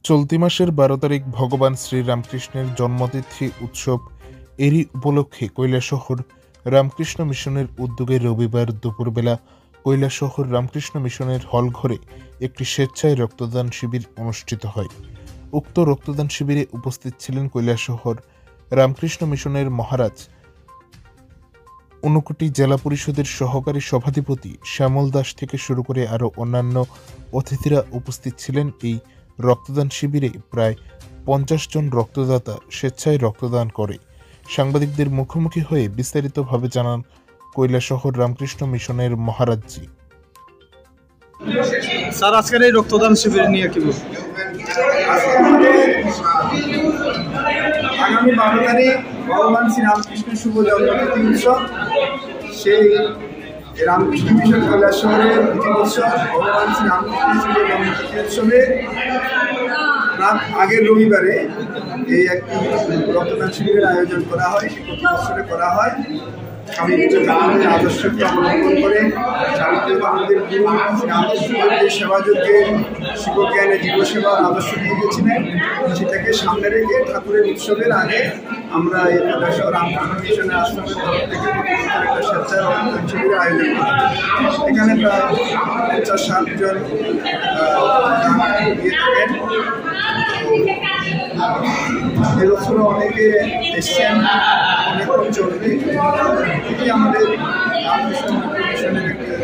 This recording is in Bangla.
চলতি মাসের ১২ তারিখ ভগবান শ্রীরামকৃষ্ণের জন্মতিথি উৎসব। এরই উপলক্ষে কৈলাসহর রামকৃষ্ণ মিশনের উদ্যোগে রবিবার দুপুরবেলা কৈলাসহর রামকৃষ্ণ মিশনের হলঘরে একটি স্বেচ্ছায় রক্তদান শিবির অনুষ্ঠিত হয়। উক্ত রক্তদান শিবিরে উপস্থিত ছিলেন কৈলাসহর রামকৃষ্ণ মিশনের মহারাজ, ঊনকোটি জেলা পরিষদের সহকারী সভাধিপতি শ্যামল দাস থেকে শুরু করে আরও অন্যান্য অতিথিরা উপস্থিত ছিলেন। এই রক্তদান শিবিরে প্রায় 50 জন রক্তদাতা স্বেচ্ছায় রক্তদান করে। সাংবাদিকদের মুখোমুখি হয়ে বিস্তারিতভাবে জানান কৈলাসহর রামকৃষ্ণ মিশনের মহারাজজি। স্যার, আজকের এই রক্তদান শিবির নিয়ে কি বলবেন? আগামী 12 তারিখ ভগবান শ্রী রামকৃষ্ণের শুভ জন্মতিথি উৎসব। সেই রামকৃষ্ণ মিশন কৈলাসহরের তিথি উৎসব ভগবান শ্রী রামকৃষ্ণের শুভ জন্মতিথি উৎসবে আগের রবিবারে এই একটি রক্তদান শিবিরের আয়োজন করা হয়। প্রতি বছরে করা হয়। স্বামী বিবেকানন্দের আদর্শকে অবলম্বন করে স্বামী বিবেকানন্দের গুরু রামকৃষ্ণদেব সেবাযজ্ঞে শিবজ্ঞানে জীবসেবার আদর্শ দিয়ে গেছিলেন, সেটাকে সামনে রেখে ঠাকুরের উৎসবের আগে আমরা এই কৈলাসহর রামকৃষ্ণ মিশনের আশ্রমের তরফ থেকে প্রতি বছর একটা স্বেচ্ছায় রক্তদান শিবিরের আয়োজন করা হয়। এখানে প্রায় 50-60 জন দিয়ে থাকেন। এবছর অনেকে এসছেন, অনেকক্ষণ চলবে। এটি আমাদের রামকৃষ্ণ মিশনের একটা